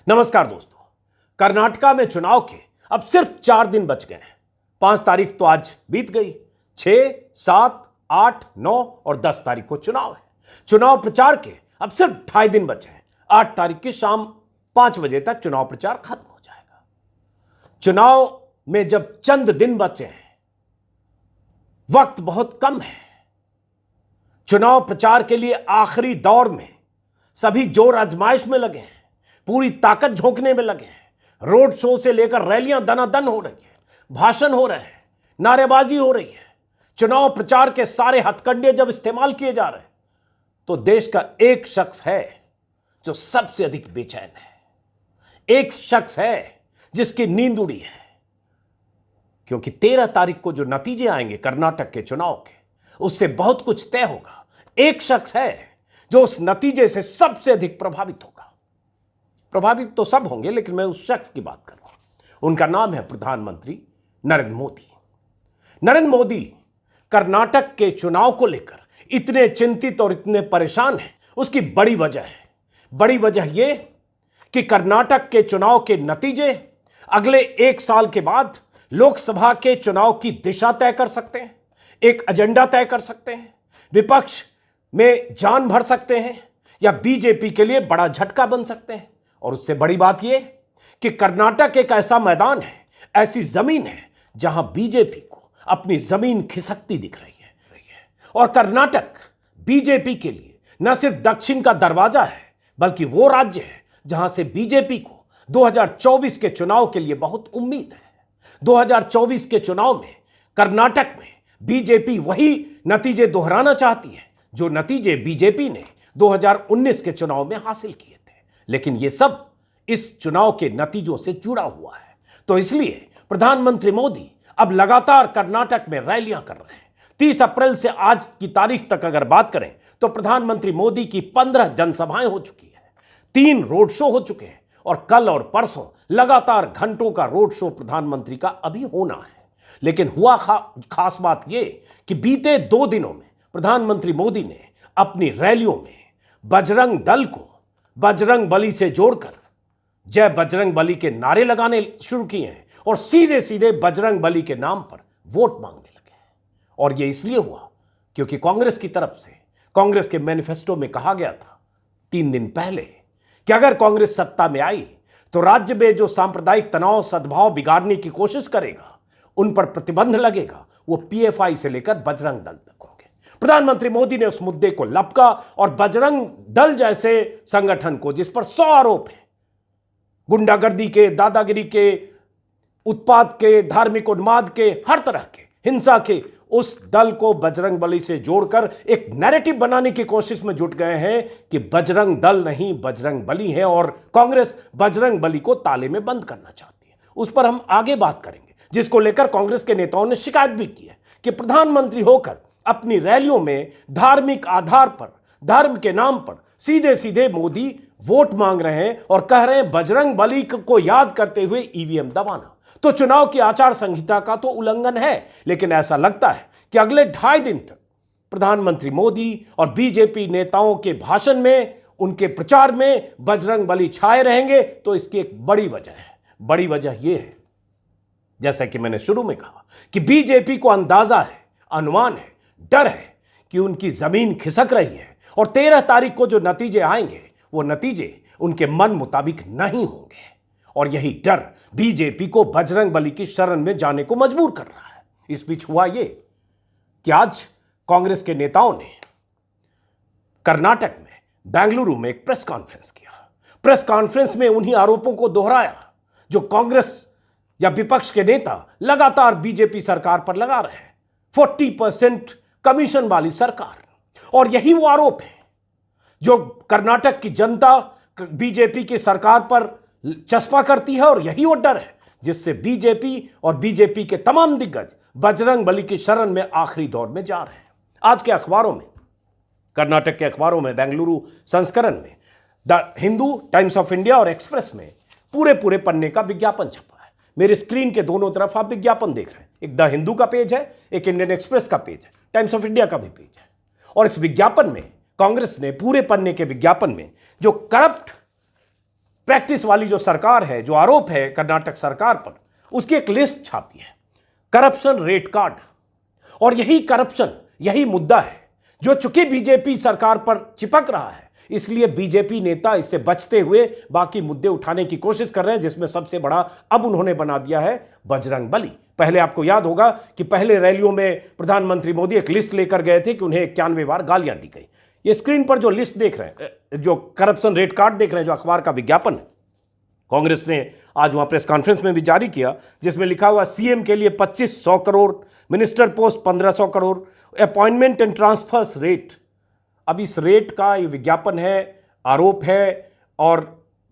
नमस्कार दोस्तों। कर्नाटका में चुनाव के अब सिर्फ 4 दिन बच गए हैं। 5 तारीख तो आज बीत गई। 6, 7, 8, 9 और 10 तारीख को चुनाव है। चुनाव प्रचार के अब सिर्फ 2.5 दिन बचे हैं। 8 तारीख की शाम 5 बजे तक चुनाव प्रचार खत्म हो जाएगा। चुनाव में जब चंद दिन बचे हैं, वक्त बहुत कम है। चुनाव प्रचार के लिए आखिरी दौर में सभी जोर आजमाइश में लगे हैं, पूरी ताकत झोंकने में लगे हैं। रोड शो से लेकर रैलियां दनादन हो रही है, भाषण हो रहे हैं, नारेबाजी हो रही है। चुनाव प्रचार के सारे हथकंडे जब इस्तेमाल किए जा रहे हैं, तो देश का एक शख्स है जो सबसे अधिक बेचैन है। एक शख्स है जिसकी नींद उड़ी है, क्योंकि 13 तारीख को जो नतीजे आएंगे कर्नाटक के चुनाव के, उससे बहुत कुछ तय होगा। एक शख्स है जो उस नतीजे से सबसे अधिक प्रभावित होगा। प्रभावित तो सब होंगे, लेकिन मैं उस शख्स की बात कर रहा हूं। उनका नाम है प्रधानमंत्री नरेंद्र मोदी। नरेंद्र मोदी कर्नाटक के चुनाव को लेकर इतने चिंतित और इतने परेशान हैं, उसकी बड़ी वजह है। बड़ी वजह यह कि कर्नाटक के चुनाव के नतीजे अगले 1 साल के बाद लोकसभा के चुनाव की दिशा तय कर सकते हैं, एक एजेंडा तय कर सकते हैं, विपक्ष में जान भर सकते हैं, या बीजेपी के लिए बड़ा झटका बन सकते हैं। और उससे बड़ी बात यह कि कर्नाटक एक ऐसा मैदान है, ऐसी जमीन है जहां बीजेपी को अपनी जमीन खिसकती दिख रही है। और कर्नाटक बीजेपी के लिए न सिर्फ दक्षिण का दरवाजा है, बल्कि वो राज्य है जहां से बीजेपी को 2024 के चुनाव के लिए बहुत उम्मीद है। 2024 के चुनाव में कर्नाटक में बीजेपी वही नतीजे दोहराना चाहती है जो नतीजे बीजेपी ने 2019 के चुनाव में हासिल किए थे। लेकिन यह सब इस चुनाव के नतीजों से जुड़ा हुआ है। तो इसलिए प्रधानमंत्री मोदी अब लगातार कर्नाटक में रैलियां कर रहे हैं। 30 अप्रैल से आज की तारीख तक अगर बात करें तो प्रधानमंत्री मोदी की 15 जनसभाएं हो चुकी है, 3 रोड शो हो चुके हैं, और कल और परसों लगातार घंटों का रोड शो प्रधानमंत्री का अभी होना है। लेकिन हुआ खास बात यह कि बीते 2 दिनों में प्रधानमंत्री मोदी ने अपनी रैलियों में बजरंग दल को बजरंग बली से जोड़कर जय बजरंग बली के नारे लगाने शुरू किए हैं, और सीधे सीधे बजरंग बली के नाम पर वोट मांगने लगे हैं। और यह इसलिए हुआ क्योंकि कांग्रेस की तरफ से, कांग्रेस के मैनिफेस्टो में कहा गया था 3 दिन पहले कि अगर कांग्रेस सत्ता में आई तो राज्य में जो सांप्रदायिक तनाव सद्भाव बिगाड़ने की कोशिश करेगा, उन पर प्रतिबंध लगेगा। वो पीएफआई से लेकर बजरंग दल तक होंगे। प्रधानमंत्री मोदी ने उस मुद्दे को लपका और बजरंग दल जैसे संगठन को, जिस पर 100 आरोप हैं, गुंडागर्दी के, दादागिरी के, उत्पात के, धार्मिक उन्माद के, हर तरह के हिंसा के, उस दल को बजरंग बली से जोड़कर एक नैरेटिव बनाने की कोशिश में जुट गए हैं कि बजरंग दल नहीं बजरंग बली है, और कांग्रेस बजरंग बली को ताले में बंद करना चाहती है। उस पर हम आगे बात करेंगे, जिसको लेकर कांग्रेस के नेताओं ने शिकायत भी की है कि प्रधानमंत्री होकर अपनी रैलियों में धार्मिक आधार पर, धर्म के नाम पर सीधे सीधे मोदी वोट मांग रहे हैं और कह रहे हैं बजरंग बली को याद करते हुए ईवीएम दबाना। तो चुनाव की आचार संहिता का तो उल्लंघन है, लेकिन ऐसा लगता है कि अगले 2.5 दिन तक प्रधानमंत्री मोदी और बीजेपी नेताओं के भाषण में, उनके प्रचार में बजरंग बली छाए रहेंगे। तो इसकी एक बड़ी वजह है। बड़ी वजह यह है, जैसा कि मैंने शुरू में कहा, कि बीजेपी को अंदाजा है, अनुमान है, डर है कि उनकी जमीन खिसक रही है, और 13 तारीख को जो नतीजे आएंगे वो नतीजे उनके मन मुताबिक नहीं होंगे। और यही डर बीजेपी को बजरंग बली की शरण में जाने को मजबूर कर रहा है। इस बीच हुआ ये कि आज कांग्रेस के नेताओं ने कर्नाटक में बेंगलुरु में एक प्रेस कॉन्फ्रेंस किया। प्रेस कॉन्फ्रेंस में उन्हीं आरोपों को दोहराया जो कांग्रेस या विपक्ष के नेता लगातार बीजेपी सरकार पर लगा रहे हैं। 40% कमीशन वाली सरकार, और यही वो आरोप है जो कर्नाटक की जनता बीजेपी की सरकार पर चस्पा करती है, और यही वो डर है जिससे बीजेपी और बीजेपी के तमाम दिग्गज बजरंग बली की शरण में आखिरी दौर में जा रहे हैं। आज के अखबारों में, कर्नाटक के अखबारों में, बेंगलुरु संस्करण में, the Hindu, times of India और एक्सप्रेस में पूरे पन्ने का विज्ञापन छपा है। मेरे स्क्रीन के दोनों तरफ आप विज्ञापन देख रहे हैं। एक द हिंदू का पेज है, एक इंडियन एक्सप्रेस का पेज है, टाइम्स ऑफ इंडिया का भी पेज है। और इस विज्ञापन में कांग्रेस ने, पूरे पन्ने के विज्ञापन में, जो करप्ट प्रैक्टिस वाली जो सरकार है, जो आरोप है कर्नाटक सरकार पर, उसकी एक लिस्ट छापी है, करप्शन रेट कार्ड। और यही करप्शन, यही मुद्दा है जो चूंकि बीजेपी सरकार पर चिपक रहा है, इसलिए बीजेपी नेता इससे बचते हुए बाकी मुद्दे उठाने की कोशिश कर रहे हैं, जिसमें सबसे बड़ा अब उन्होंने बना दिया है बजरंग बली। पहले आपको याद होगा कि पहले रैलियों में प्रधानमंत्री मोदी एक लिस्ट लेकर गए थे कि उन्हें 91 बार गालियां दी गई। ये स्क्रीन पर जो लिस्ट देख रहे हैं, जो करप्शन रेट कार्ड देख रहे हैं, जो अखबार का विज्ञापन है, कांग्रेस ने आज वहां प्रेस कॉन्फ्रेंस में भी जारी किया, जिसमें लिखा हुआ सीएम के लिए 2500 crore, minister post 1500 crore, appointment and transverse rate. अब इस रेट का ये विज्ञापन है, आरोप है और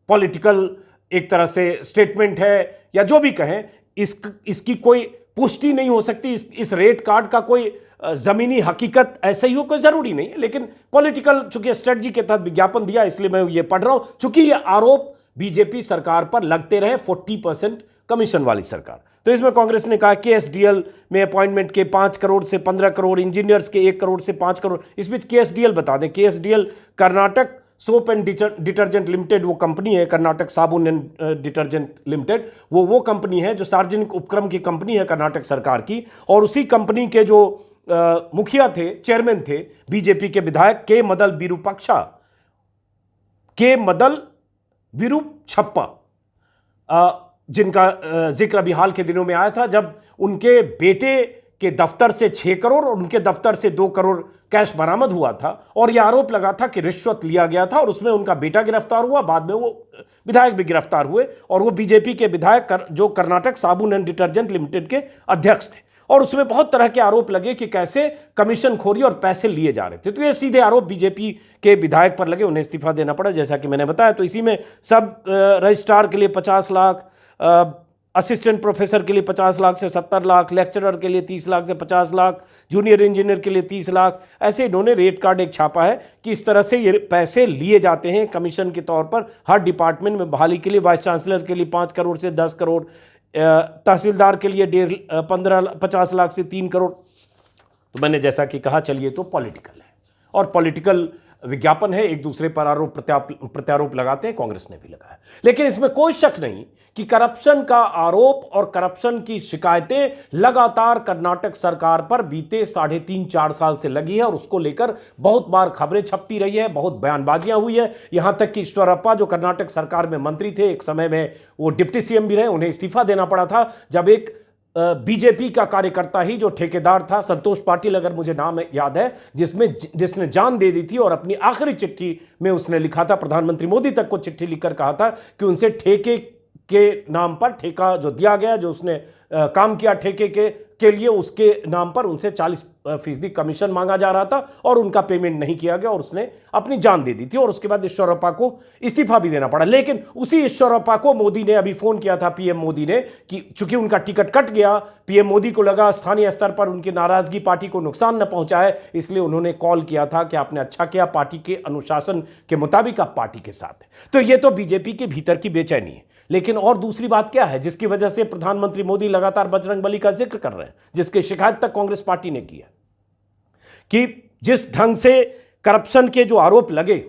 पॉलिटिकल एक तरह से स्टेटमेंट है, या जो भी कहें, इसकी कोई पुष्टि नहीं हो सकती। इस रेट कार्ड का कोई जमीनी हकीकत ऐसे ही हो, कोई जरूरी नहीं है, लेकिन पॉलिटिकल चूंकि स्ट्रेटजी के तहत विज्ञापन दिया, इसलिए मैं ये पढ़ रहा हूं। चूंकि ये आरोप बीजेपी सरकार पर लगते रहे, 40% कमीशन वाली सरकार, तो इसमें कांग्रेस ने कहा केएसडीएल में अपॉइंटमेंट के 5 करोड़ से 15 करोड़, इंजीनियर्स के 1 करोड़ से 5 करोड़। इस बीच केएसडीएल बता दें, KSDL Karnataka soap and detergent limited वो कंपनी है, कर्नाटक साबुन एंड डिटर्जेंट लिमिटेड, वो कंपनी है जो सार्वजनिक उपक्रम की कंपनी है कर्नाटक सरकार की। और उसी कंपनी के जो मुखिया थे, चेयरमैन थे, बीजेपी के विधायक के मदल विरूपक्षप्पा, जिनका जिक्र अभी हाल के दिनों में आया था, जब उनके बेटे के दफ्तर से 6 करोड़ और उनके दफ्तर से 2 करोड़ कैश बरामद हुआ था, और यह आरोप लगा था कि रिश्वत लिया गया था, और उसमें उनका बेटा गिरफ्तार हुआ, बाद में वो विधायक भी गिरफ्तार हुए, और वो बीजेपी के विधायक जो कर्नाटक साबुन एंड डिटर्जेंट लिमिटेड के अध्यक्ष थे। और उसमें बहुत तरह के आरोप लगे कि कैसे कमीशन खोरी और पैसे लिए जा रहे थे। तो ये सीधे आरोप बीजेपी के विधायक पर लगे, उन्हें इस्तीफा देना पड़ा, जैसा कि मैंने बताया। तो इसी में सब रजिस्ट्रार के लिए 50 लाख, असिस्टेंट प्रोफेसर के लिए 50 लाख से 70 लाख, लेक्चरर के लिए 30 लाख से 50 लाख, जूनियर इंजीनियर के लिए 30 लाख, ऐसे इन्होंने रेट कार्ड एक छापा है कि इस तरह से ये पैसे लिए जाते हैं कमीशन के तौर पर। हर डिपार्टमेंट में बहाली के लिए वाइस चांसलर के लिए 5 करोड़ से 10 करोड़, तहसीलदार के लिए 50 लाख से 3 करोड़। तो मैंने जैसा कि कहा, चलिए तो पॉलिटिकल है और पॉलिटिकल विज्ञापन है, एक दूसरे पर आरोप प्रत्यारोप लगाते हैं, कांग्रेस ने भी लगाया। लेकिन इसमें कोई शक नहीं कि करप्शन का आरोप और करप्शन की शिकायतें लगातार कर्नाटक सरकार पर बीते 3.5-4 साल से लगी है, और उसको लेकर बहुत बार खबरें छपती रही है, बहुत बयानबाजियां हुई है। यहां तक कि ईश्वरप्पा जो कर्नाटक सरकार में मंत्री थे, एक समय में वो डिप्टी सीएम भी रहे, उन्हें इस्तीफा देना पड़ा था जब एक बीजेपी का कार्यकर्ता ही जो ठेकेदार था, संतोष पाटिल अगर मुझे नाम याद है, जिसने जान दे दी थी, और अपनी आखिरी चिट्ठी में उसने लिखा था, प्रधानमंत्री मोदी तक को चिट्ठी लिखकर कहा था कि उनसे ठेके के नाम पर, ठेका जो दिया गया, जो उसने काम किया ठेके के लिए, उसके नाम पर उनसे 40% कमीशन मांगा जा रहा था, और उनका पेमेंट नहीं किया गया, और उसने अपनी जान दे दी थी। और उसके बाद ईश्वरप्पा को इस्तीफा भी देना पड़ा। लेकिन उसी ईश्वरप्पा को मोदी ने अभी फोन किया था, पीएम मोदी ने, कि चूंकि उनका टिकट कट गया, पीएम मोदी को लगा स्थानीय स्तर पर उनकी नाराजगी पार्टी को नुकसान न पहुंचाए, इसलिए उन्होंने कॉल किया था कि आपने अच्छा किया, पार्टी के अनुशासन के मुताबिक आप पार्टी के साथ है। तो ये तो बीजेपी के भीतर की बेचैनी है। लेकिन और दूसरी बात क्या है जिसकी वजह से प्रधानमंत्री मोदी लगातार बजरंग बली का जिक्र कर रहे हैं, जिसकी शिकायत तक कांग्रेस पार्टी ने की है, कि जिस ढंग से करप्शन के जो आरोप लगे,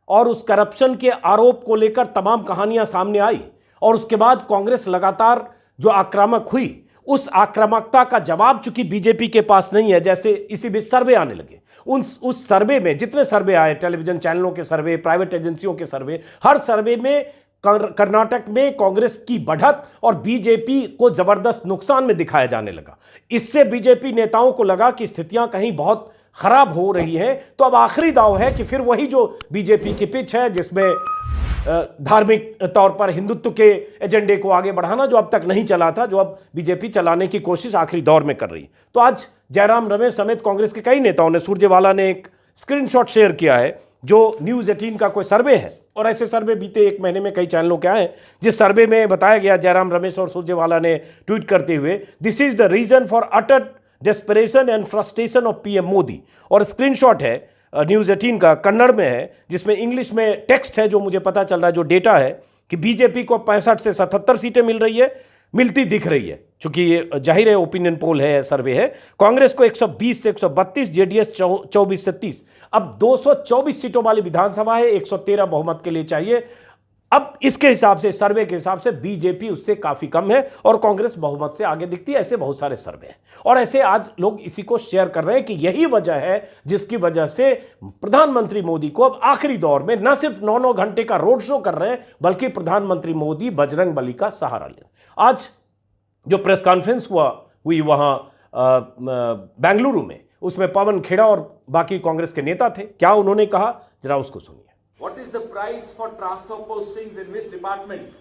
और उस करप्शन के आरोप को लेकर तमाम कहानियां सामने आई, और उसके बाद कांग्रेस लगातार जो आक्रामक हुई, उस आक्रामकता का जवाब चूंकि बीजेपी के पास नहीं है। जैसे इसी बीच सर्वे आने लगे, उस सर्वे में जितने सर्वे आए, टेलीविजन चैनलों के सर्वे, प्राइवेट एजेंसियों के सर्वे, हर सर्वे में कर्नाटक में कांग्रेस की बढ़त और बीजेपी को जबरदस्त नुकसान में दिखाया जाने लगा। इससे बीजेपी नेताओं को लगा कि स्थितियां कहीं बहुत खराब हो रही हैं। तो अब आखिरी दांव है कि फिर वही जो बीजेपी की पिच है, जिसमें धार्मिक तौर पर हिंदुत्व के एजेंडे को आगे बढ़ाना, जो अब तक नहीं चला था, जो अब बीजेपी चलाने की कोशिश आखिरी दौर में कर रही है। तो आज जयराम रमेश समेत कांग्रेस के कई नेताओं ने, सुरजेवाला ने एक स्क्रीनशॉट शेयर किया है जो न्यूज़ 18 का कोई सर्वे है, और ऐसे सर्वे बीते 1 महीने में कई चैनलों के आए हैं, जिस सर्वे में बताया गया, जयराम रमेश और सुरजेवाला ने ट्वीट करते हुए, this is the reason for utter desperation and frustration of PM Modi. और स्क्रीनशॉट है न्यूज़ 18 का, कन्नड़ में है, जिसमें इंग्लिश में टेक्स्ट है, जो मुझे पता चल रहा है, जो डेटा है कि बीजेपी को 65 से 77 सीटें मिलती दिख रही है, चूंकि ये जाहिर है ओपिनियन पोल है, सर्वे है। कांग्रेस को 120 से 132, जेडीएस 24 से 30। अब 224 सीटों वाली विधानसभा है, 113 बहुमत के लिए चाहिए। अब इसके हिसाब से, सर्वे के हिसाब से बीजेपी उससे काफी कम है और कांग्रेस बहुमत से आगे दिखती है। ऐसे बहुत सारे सर्वे हैं और ऐसे आज लोग इसी को शेयर कर रहे हैं कि यही वजह है जिसकी वजह से प्रधानमंत्री मोदी को अब आखिरी दौर में न सिर्फ 9-9 घंटे का रोड शो कर रहे हैं, बल्कि प्रधानमंत्री मोदी बजरंग बली का सहारा ले। आज जो प्रेस कॉन्फ्रेंस हुई वहां बेंगलुरु में, उसमें पवन खेड़ा और बाकी कांग्रेस के नेता थे। क्या उन्होंने कहा, जरा उसको सुनिए। What is the price for transfer postings in which department?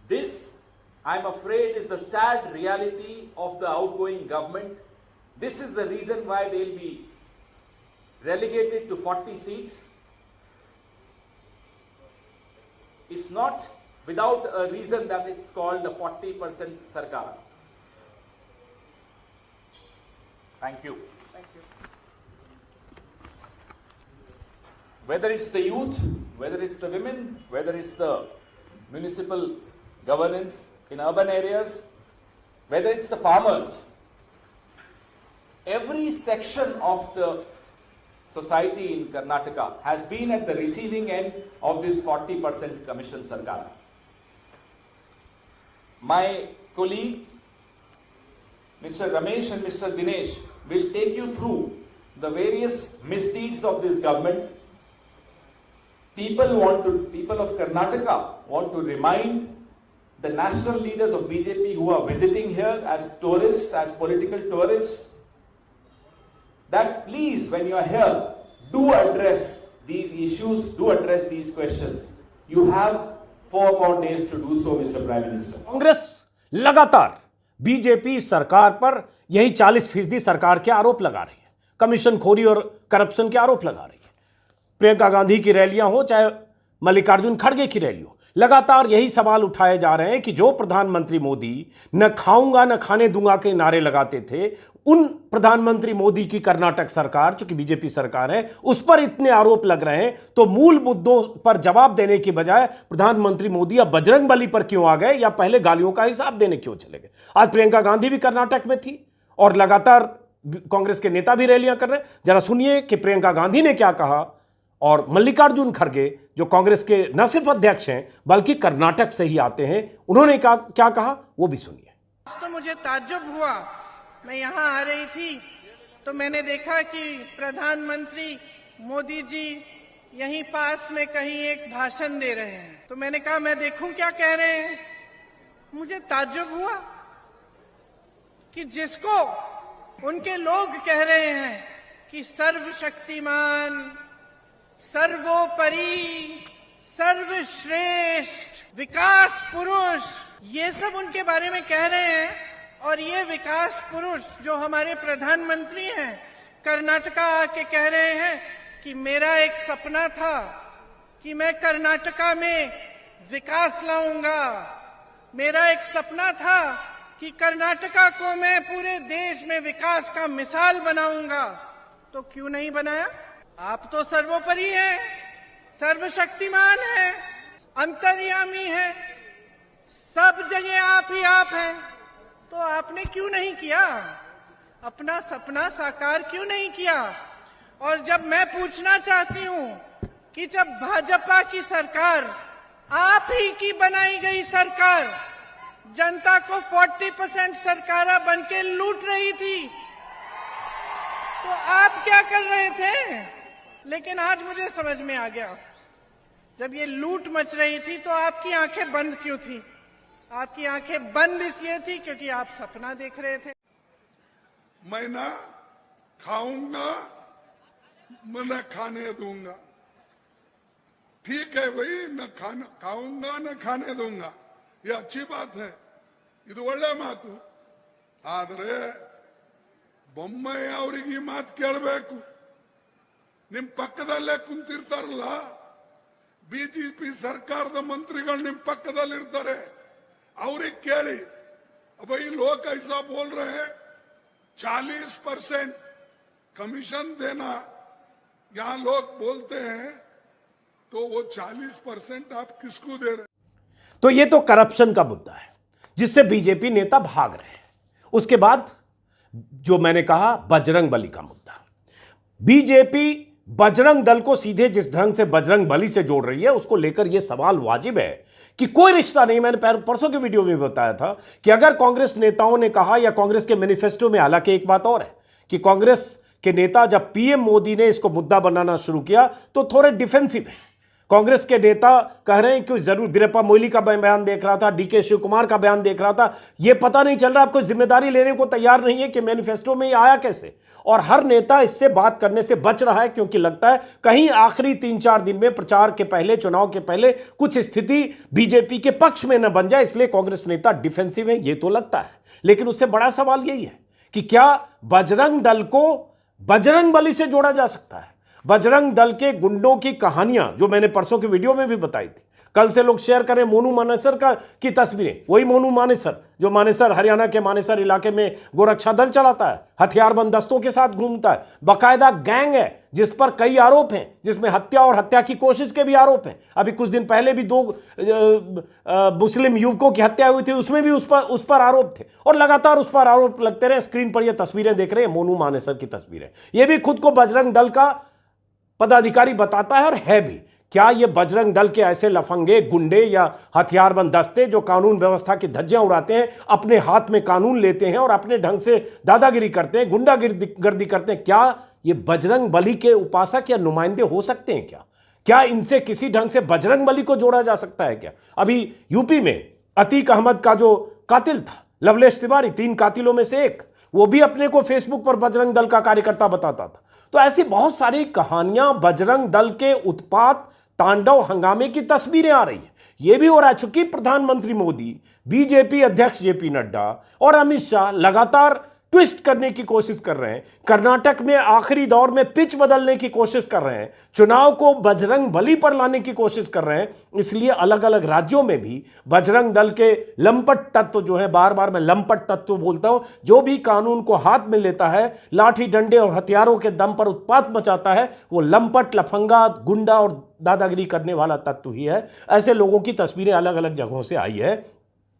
This, I'm afraid, is the sad reality of the outgoing government. This is the reason why they'll be relegated to 40 seats. It's not without a reason that it's called the 40% Sarkar. Thank you. Whether it's the youth, whether it's the women, whether it's the municipal governance in urban areas, whether it's the farmers, every section of the society in Karnataka has been at the receiving end of this 40% commission Sarkar. My colleague, Mr. Ramesh and Mr. Dinesh, will take you through the various misdeeds of this government. People of Karnataka want to remind the national leaders of BJP who are visiting here as tourists, as political tourists, that please, when you are here, do address these issues, do address these questions. You have 4 more days to do so, Mr. Prime Minister. Congress लगातार BJP सरकार पर यही 40% सरकार के आरोप लगा रही है, कमीशन खोरी और करप्शन के आरोप लगा रही है। प्रियंका गांधी की रैलियां हो चाहे मल्लिकार्जुन खड़गे की रैली हो, लगातार यही सवाल उठाए जा रहे हैं कि जो प्रधानमंत्री मोदी न खाऊंगा न खाने दूंगा के नारे लगाते थे, उन प्रधानमंत्री मोदी की कर्नाटक सरकार, चूंकि बीजेपी सरकार है, उस पर इतने आरोप लग रहे हैं, तो मूल मुद्दों पर जवाब देने की बजाय प्रधानमंत्री मोदी अब बजरंग बली पर क्यों आ गए, या पहले गालियों का हिसाब देने क्यों चले गए। आज प्रियंका गांधी भी कर्नाटक में थी और लगातार कांग्रेस के नेता भी रैलियां कर रहे हैं। जरा सुनिए कि प्रियंका गांधी ने क्या कहा और मल्लिकार्जुन खड़गे जो कांग्रेस के न सिर्फ अध्यक्ष हैं बल्कि कर्नाटक से ही आते हैं, उन्होंने क्या कहा वो भी सुनिए। तो मुझे ताज्जुब हुआ, मैं यहाँ आ रही थी तो मैंने देखा कि प्रधानमंत्री मोदी जी यहीं पास में कहीं एक भाषण दे रहे हैं। तो मैंने कहा मैं देखूं क्या कह रहे हैं। मुझे ताज्जुब हुआ कि जिसको उनके लोग कह रहे हैं कि सर्वशक्तिमान, सर्वोपरि, सर्वश्रेष्ठ, विकास पुरुष, ये सब उनके बारे में कह रहे हैं। और ये विकास पुरुष जो हमारे प्रधानमंत्री हैं, कर्नाटका आके कह रहे हैं कि मेरा एक सपना था कि मैं कर्नाटका में विकास लाऊंगा, मेरा एक सपना था कि कर्नाटका को मैं पूरे देश में विकास का मिसाल बनाऊंगा। तो क्यों नहीं बनाया? आप तो सर्वोपरि हैं, सर्वशक्तिमान हैं, अंतर्यामी हैं, सब जगह आप ही आप हैं। तो आपने क्यों नहीं किया? अपना सपना साकार क्यों नहीं किया? और जब मैं पूछना चाहती हूं कि जब भाजपा की सरकार, आप ही की बनाई गई सरकार, जनता को 40% सरकारा बनके लूट रही थी, तो आप क्या कर रहे थे? लेकिन आज मुझे समझ में आ गया, जब ये लूट मच रही थी तो आपकी आंखें बंद क्यों थी? आपकी आंखें बंद इसलिए थी क्योंकि आप सपना देख रहे थे। मैं ना खाऊंगा न खाने दूंगा। ठीक है भाई, न खाऊंगा न खाने दूंगा, ये अच्छी बात है, ಇದು ಒಳ್ಳೆ ಮಾತು। ಆದರೆ ಬೊಮ್ಮಾಯಿ ಅವರಿಗೆ ಈ ಮಾತು ಕೇಳಬೇಕು। ನಿಮ್ ಪಕ್ಕದಲ್ಲೇ ಕುಂತಿರ್ತಾರಲ್ಲ ಬಿಜೆಪಿ ಸರ್ಕಾರದ ಮಂತ್ರಿಗಳು, ನಿಮ್ ಪಕ್ಕದಲ್ಲಿರ್ತಾರೆ, ಅವ್ರಿಗೆ ಕೇಳಿ, भाई लोग ऐसा बोल रहे हैं 40% कमीशन देना, यहां लोग बोलते हैं, तो वो 40% आप किसको दे रहे? तो ये तो करप्शन का मुद्दा है जिससे बीजेपी नेता भाग रहे हैं। उसके बाद जो मैंने कहा बजरंग बली का मुद्दा, बीजेपी बजरंग दल को सीधे जिस ढंग से बजरंग बली से जोड़ रही है, उसको लेकर यह सवाल वाजिब है कि कोई रिश्ता नहीं। मैंने परसों के वीडियो में बताया था कि अगर कांग्रेस नेताओं ने कहा या कांग्रेस के मैनिफेस्टो में, हालांकि एक बात और है कि कांग्रेस के नेता जब पीएम मोदी ने इसको मुद्दा बनाना शुरू किया तो थोड़े डिफेंसिव है। कांग्रेस के नेता कह रहे हैं कि जरूर वीरप्पा मोइली का बयान देख रहा था, डीके शिव कुमार का बयान देख रहा था, यह पता नहीं चल रहा, आपको जिम्मेदारी लेने को तैयार नहीं है कि मैनिफेस्टो में ये आया कैसे। और हर नेता इससे बात करने से बच रहा है क्योंकि लगता है कहीं आखिरी 3-4 दिन में प्रचार के पहले, चुनाव के पहले कुछ स्थिति बीजेपी के पक्ष में न बन जाए, इसलिए कांग्रेस नेता डिफेंसिव है, ये तो लगता है। लेकिन उससे बड़ा सवाल यही है कि क्या बजरंग दल को बजरंग बली से जोड़ा जा सकता है। बजरंग दल के गुंडों की कहानियां जो मैंने परसों के वीडियो में भी बताई थी, कल से लोग शेयर करें मोनू मानेसर की तस्वीरें, वही मोनू मानेसर जो मानेसर हरियाणा के मानेसर इलाके में गोरक्षा दल चलाता है, हथियारबंद दस्तों के साथ घूमता है, बाकायदा गैंग है जिस पर कई आरोप हैं, जिसमें हत्या और हत्या की कोशिश के भी आरोप हैं। अभी कुछ दिन पहले भी 2 मुस्लिम युवकों की हत्या हुई थी, उसमें भी उस पर आरोप थे और लगातार उस पर आरोप लगते रहे। स्क्रीन पर यह तस्वीरें देख रहे हैं, मोनू मानेसर की तस्वीरें। यह भी खुद को बजरंग दल का पदाधिकारी बताता है और है भी। क्या ये बजरंग दल के ऐसे लफंगे, गुंडे या हथियारबंद दस्ते जो कानून व्यवस्था की धज्जियां उड़ाते हैं, अपने हाथ में कानून लेते हैं और अपने ढंग से दादागिरी करते हैं, गुंडागिर्दी करते हैं, क्या ये बजरंग बली के उपासक या नुमाइंदे हो सकते हैं? क्या इनसे किसी ढंग से बजरंग बली को जोड़ा जा सकता है क्या? अभी यूपी में अतीक अहमद का जो कातिल था, लवलेश तिवारी, 3 कातिलों में से एक, वो भी अपने को फेसबुक पर बजरंग दल का कार्यकर्ता बताता था। तो ऐसी बहुत सारी कहानियां, बजरंग दल के उत्पात, तांडव, हंगामे की तस्वीरें आ रही है। यह भी हो रहा है चूंकि प्रधानमंत्री मोदी, बीजेपी अध्यक्ष जेपी नड्डा और अमित शाह लगातार ट्विस्ट करने की कोशिश कर रहे हैं, कर्नाटक में आखिरी दौर में पिच बदलने की कोशिश कर रहे हैं, चुनाव को बजरंग बली पर लाने की कोशिश कर रहे हैं। इसलिए अलग अलग राज्यों में भी बजरंग दल के लंपट तत्व जो है, बार बार मैं लंपट तत्व बोलता हूं, जो भी कानून को हाथ में लेता है, लाठी डंडे और हथियारों के दम पर उत्पात मचाता है, वो लंपट, लफंगा, गुंडा और दादागिरी करने वाला तत्व ही है। ऐसे लोगों की तस्वीरें अलग अलग जगहों से आई है,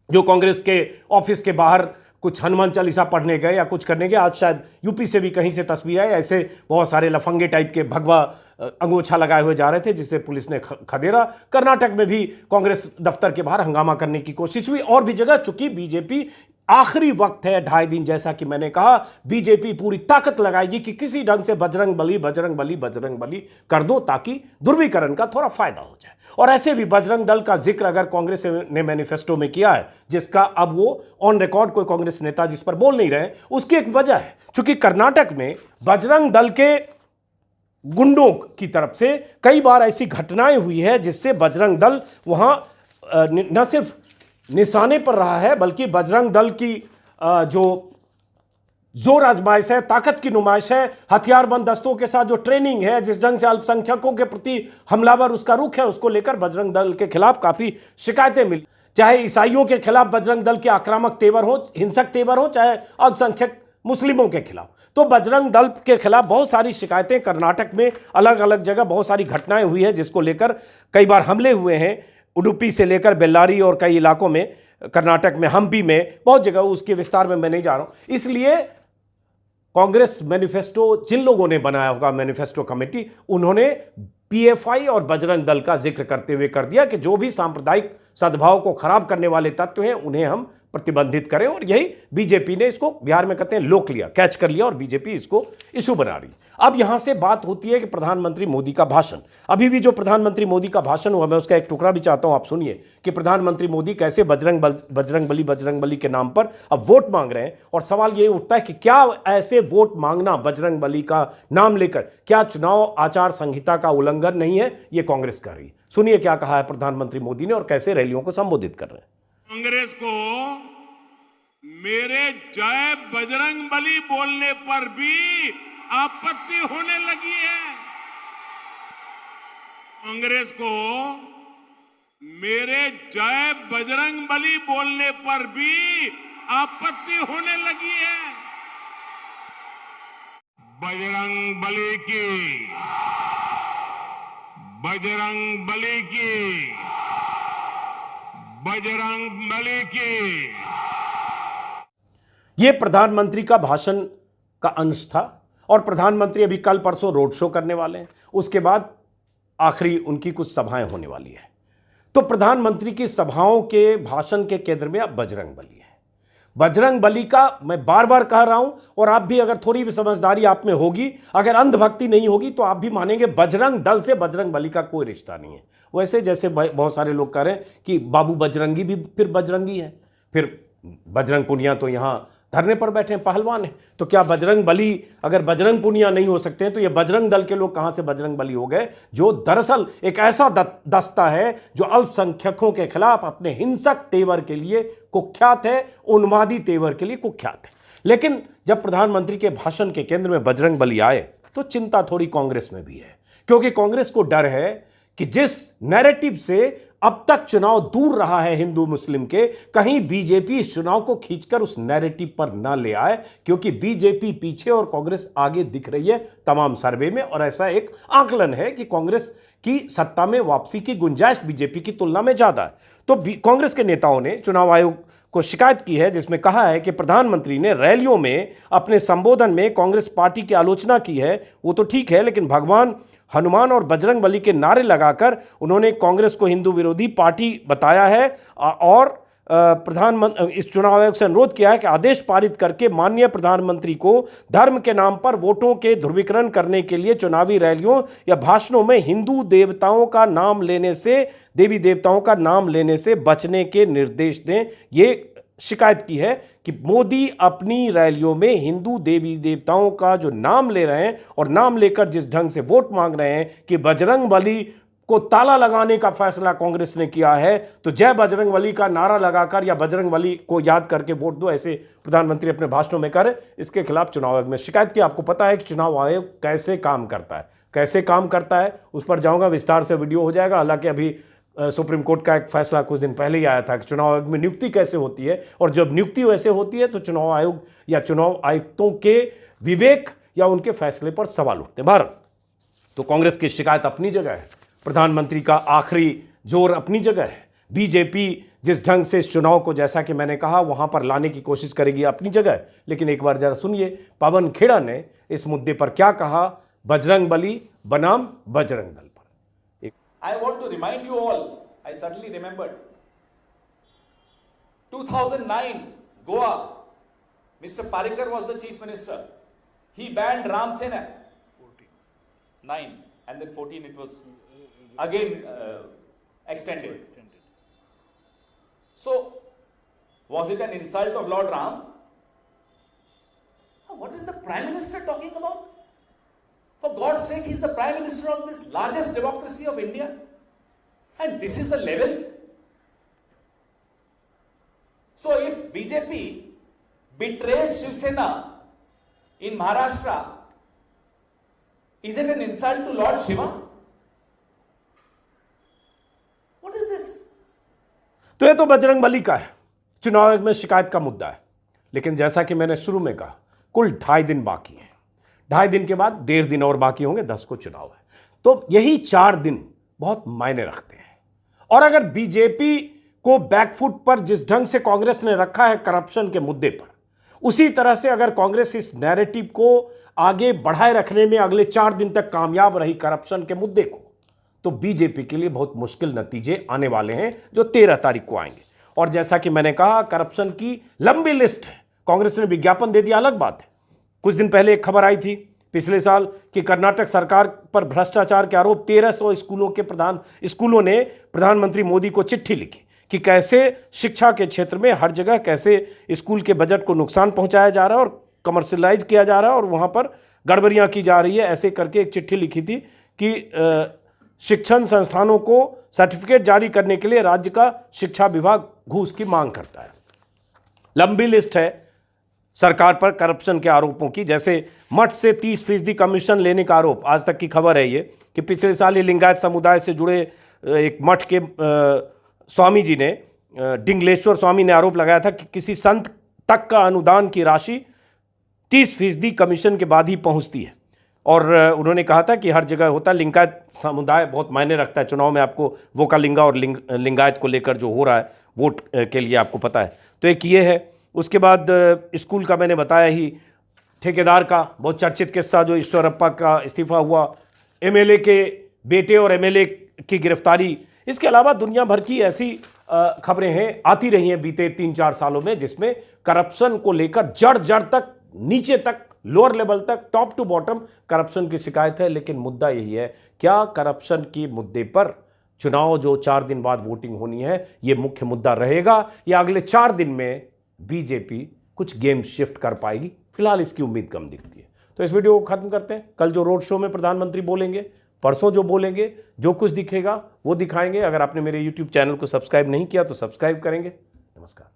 जो कांग्रेस के ऑफिस के बाहर कुछ हनुमान चालीसा पढ़ने गए या कुछ करने गए। आज शायद यूपी से भी कहीं से तस्वीर आई, ऐसे बहुत सारे लफंगे टाइप के भगवा अंगोछा लगाए हुए जा रहे थे, जिसे पुलिस ने खदेड़ा। कर्नाटक में भी कांग्रेस दफ्तर के बाहर हंगामा करने की कोशिश हुई और भी जगह। चूंकि बीजेपी आखिरी वक्त है, 2.5 दिन, जैसा कि मैंने कहा, बीजेपी पूरी ताकत लगाएगी कि किसी ढंग से बजरंग बली बजरंग बली बजरंग बली कर दो ताकि ध्रुवीकरण का थोड़ा फायदा हो जाए। और ऐसे भी बजरंग दल का जिक्र अगर कांग्रेस ने मैनिफेस्टो में किया है, जिसका अब वो ऑन रिकॉर्ड कोई कांग्रेस नेता जिस पर बोल नहीं रहे, उसकी एक वजह है। चूंकि कर्नाटक में बजरंग दल के गुंडों की तरफ से कई बार ऐसी घटनाएं हुई है जिससे बजरंग दल वहां न सिर्फ निशाने पर रहा है, बल्कि बजरंग दल की जो जोर आजमाइश है, ताकत की नुमाइश है, हथियारबंद दस्तों के साथ जो ट्रेनिंग है, जिस ढंग से अल्पसंख्यकों के प्रति हमलावर उसका रुख है, उसको लेकर बजरंग दल के खिलाफ काफी शिकायतें मिली। चाहे ईसाइयों के खिलाफ बजरंग दल के आक्रामक तेवर हो, हिंसक तेवर हो, चाहे अल्पसंख्यक मुस्लिमों के खिलाफ, तो बजरंग दल के खिलाफ बहुत सारी शिकायतें कर्नाटक में अलग अलग जगह बहुत सारी घटनाएं हुई है, जिसको लेकर कई बार हमले हुए हैं। उडुपी से लेकर बेल्लारी और कई इलाकों में, कर्नाटक में हम्पी में, बहुत जगह, उसके विस्तार में मैं नहीं जा रहा हूं। इसलिए कांग्रेस मैनिफेस्टो जिन लोगों ने बनाया होगा, मैनिफेस्टो कमेटी, उन्होंने पीएफआई और बजरंग दल का जिक्र करते हुए कर दिया कि जो भी सांप्रदायिक सद्भाव को खराब करने वाले तत्व हैं उन्हें हम प्रतिबंधित करें। और यही बीजेपी ने इसको बिहार में कहते हैं लोक लिया, कैच कर लिया, और बीजेपी इसको इशू बना रही। अब यहां से बात होती है कि प्रधानमंत्री मोदी का भाषण, अभी भी जो प्रधानमंत्री मोदी का भाषण हुआ, मैं उसका एक टुकड़ा भी चाहता हूं आप सुनिए कि प्रधानमंत्री मोदी कैसे बजरंग बली के नाम पर अब वोट मांग रहे हैं। और सवाल यही उठता है कि क्या ऐसे वोट मांगना बजरंग बली का नाम लेकर, क्या चुनाव आचार संहिता का उल्लंघन नहीं है? यह कांग्रेस कर रही है। सुनिए क्या कहा है प्रधानमंत्री मोदी ने और कैसे रैलियों को संबोधित कर रहे हैं। कांग्रेस को मेरे जय बजरंग बली बोलने पर भी आपत्ति होने लगी है। कांग्रेस को मेरे जय बजरंग बली बोलने पर भी आपत्ति होने लगी है। बजरंग बली की, बजरंग बली की, बजरंग बली की। यह प्रधानमंत्री का भाषण का अंश था। और प्रधानमंत्री अभी कल परसों रोड शो करने वाले हैं, उसके बाद आखिरी उनकी कुछ सभाएं होने वाली है। तो प्रधानमंत्री की सभाओं के भाषण के केंद्र में अब बजरंग बली है। बजरंग बली का मैं बार बार कह रहा हूं, और आप भी अगर थोड़ी भी समझदारी आप में होगी, अगर अंधभक्ति नहीं होगी, तो आप भी मानेंगे बजरंग दल से बजरंग बली का कोई रिश्ता नहीं है। वैसे जैसे बहुत सारे लोग कह रहे हैं कि बाबू बजरंगी भी फिर बजरंगी है, फिर बजरंग पुनिया तो यहां धरने पर बैठे हैं, पहलवान है, तो क्या बजरंग बली अगर बजरंग पुनिया नहीं हो सकते हैं तो ये बजरंग दल के लोग कहां से बजरंग बली हो गए, जो दरअसल एक ऐसा दस्ता है जो अल्पसंख्यकों के खिलाफ अपने हिंसक तेवर के लिए कुख्यात है, उन्मादी तेवर के लिए कुख्यात है। लेकिन जब प्रधानमंत्री के भाषण के केंद्र में बजरंग बली आए तो चिंता थोड़ी कांग्रेस में भी है, क्योंकि कांग्रेस को डर है कि जिस नैरेटिव से अब तक चुनाव दूर रहा है हिंदू मुस्लिम के, कहीं बीजेपी इस चुनाव को खींचकर उस नैरेटिव पर ना ले आए, क्योंकि बीजेपी पीछे और कांग्रेस आगे दिख रही है तमाम सर्वे में, और ऐसा एक आकलन है कि कांग्रेस की सत्ता में वापसी की गुंजाइश बीजेपी की तुलना में ज्यादा है। तो कांग्रेस के नेताओं ने चुनाव आयोग को शिकायत की है, जिसमें कहा है कि प्रधानमंत्री ने रैलियों में अपने संबोधन में कांग्रेस पार्टी की आलोचना की है। वो तो ठीक है, लेकिन भगवान हनुमान और बजरंग बली के नारे लगाकर उन्होंने कांग्रेस को हिंदू विरोधी पार्टी बताया है, और प्रधानमंत्री इस चुनाव आयोग से अनुरोध किया है कि आदेश पारित करके माननीय प्रधानमंत्री को धर्म के नाम पर वोटों के ध्रुवीकरण करने के लिए चुनावी रैलियों या भाषणों में हिंदू देवताओं का नाम लेने से, देवी देवताओं का नाम लेने से बचने के निर्देश दें। ये शिकायत की है कि मोदी अपनी रैलियों में हिंदू देवी देवताओं का जो नाम ले रहे हैं और नाम लेकर जिस ढंग से वोट मांग रहे हैं कि बजरंग बली को ताला लगाने का फैसला कांग्रेस ने किया है, तो जय बजरंग बली का नारा लगाकर या बजरंग बली को याद करके वोट दो, ऐसे प्रधानमंत्री अपने भाषणों में करें। इसके खिलाफ चुनाव आयोग में शिकायत की। आपको पता है कि चुनाव आयोग कैसे काम करता है, कैसे काम करता है उस पर जाऊंगा, विस्तार से वीडियो हो जाएगा। हालांकि अभी सुप्रीम कोर्ट का एक फैसला कुछ दिन पहले ही आया था कि चुनाव आयोग में नियुक्ति कैसे होती है, और जब नियुक्ति वैसे होती है तो चुनाव आयोग या चुनाव आयुक्तों के विवेक या उनके फैसले पर सवाल उठते हैं। भारत तो कांग्रेस की शिकायत अपनी जगह है, प्रधानमंत्री का आखिरी जोर अपनी जगह है, बीजेपी जिस ढंग से इस चुनाव को, जैसा कि मैंने कहा, वहां पर लाने की कोशिश करेगी, अपनी जगह है। लेकिन एक बार जरा सुनिए पवन खेड़ा ने इस मुद्दे पर क्या कहा, बजरंग बली बनाम बजरंग दल पर। I want to remind you all, I suddenly remembered, 2009, Goa, Mr. Parikar was the chief minister. He banned Ram Sena. 9 and then 14 it was again extended. So, was it an insult of Lord Ram? What is the Prime Minister talking about? For God's sake, he is the Prime Minister of this largest democracy of India. And this is the level. So if BJP betrays Shiv Sena in Maharashtra, is it an insult to Lord Shiva? What is this? तो ये तो बजरंग बली का है, चुनाव आयोग में शिकायत का मुद्दा है। लेकिन जैसा कि मैंने शुरू में कहा, कुल 2.5 दिन बाकी हैं। 2.5 दिन के बाद 1.5 दिन और बाकी होंगे, 10 को चुनाव है। तो यही 4 दिन बहुत मायने रखते हैं। और अगर बीजेपी को बैकफुट पर जिस ढंग से कांग्रेस ने रखा है करप्शन के मुद्दे पर, उसी तरह से अगर कांग्रेस इस नैरेटिव को आगे बढ़ाए रखने में अगले 4 दिन तक कामयाब रही करप्शन के मुद्दे को, तो बीजेपी के लिए बहुत मुश्किल नतीजे आने वाले हैं जो 13 तारीख को आएंगे। और जैसा कि मैंने कहा, करप्शन की लंबी लिस्ट है। कांग्रेस ने विज्ञापन दे दिया, अलग बात है। कुछ दिन पहले एक खबर आई थी पिछले साल कि कर्नाटक सरकार पर भ्रष्टाचार के आरोप 1300 स्कूलों ने प्रधानमंत्री मोदी को चिट्ठी लिखी कि कैसे शिक्षा के क्षेत्र में हर जगह कैसे स्कूल के बजट को नुकसान पहुंचाया जा रहा है और कमर्शियलाइज किया जा रहा है और वहां पर गड़बड़ियां की जा रही है। ऐसे करके एक चिट्ठी लिखी थी कि शिक्षण संस्थानों को सर्टिफिकेट जारी करने के लिए राज्य का शिक्षा विभाग घूस की मांग करता है। लंबी लिस्ट है सरकार पर करप्शन के आरोपों की, जैसे मठ से 30% कमीशन लेने का आरोप। आज तक की खबर है ये कि पिछले साल ये लिंगायत समुदाय से जुड़े एक मठ के स्वामी जी ने, डिंगलेश्वर स्वामी ने आरोप लगाया था कि किसी संत तक का अनुदान की राशि 30% कमीशन के बाद ही पहुंचती है। और उन्होंने कहा था कि हर जगह होता है, लिंगायत समुदाय बहुत मायने रखता है चुनाव में। आपको वोकालिंगा और लिंगायत को लेकर जो हो रहा है वोट के लिए, आपको पता है। तो एक ये है। उसके बाद स्कूल का मैंने बताया ही, ठेकेदार का बहुत चर्चित किस्सा जो ईश्वरप्पा का इस्तीफा हुआ, एमएलए के बेटे और एमएलए की गिरफ्तारी, इसके अलावा दुनिया भर की ऐसी खबरें हैं, आती रही हैं बीते 3-4 सालों में, जिसमें करप्शन को लेकर जड़ जड़ तक, नीचे तक, लोअर लेवल तक, टॉप टू बॉटम करप्शन की शिकायत है। लेकिन मुद्दा यही है, क्या करप्शन के मुद्दे पर चुनाव जो 4 दिन बाद वोटिंग होनी है, यह मुख्य मुद्दा रहेगा, या अगले 4 दिन में बीजेपी कुछ गेम शिफ्ट कर पाएगी? फिलहाल इसकी उम्मीद कम दिखती है। तो इस वीडियो को खत्म करते हैं। कल जो रोड शो में प्रधानमंत्री बोलेंगे, परसों जो बोलेंगे, जो कुछ दिखेगा वो दिखाएंगे। अगर आपने मेरे YouTube चैनल को सब्सक्राइब नहीं किया तो सब्सक्राइब करेंगे। नमस्कार।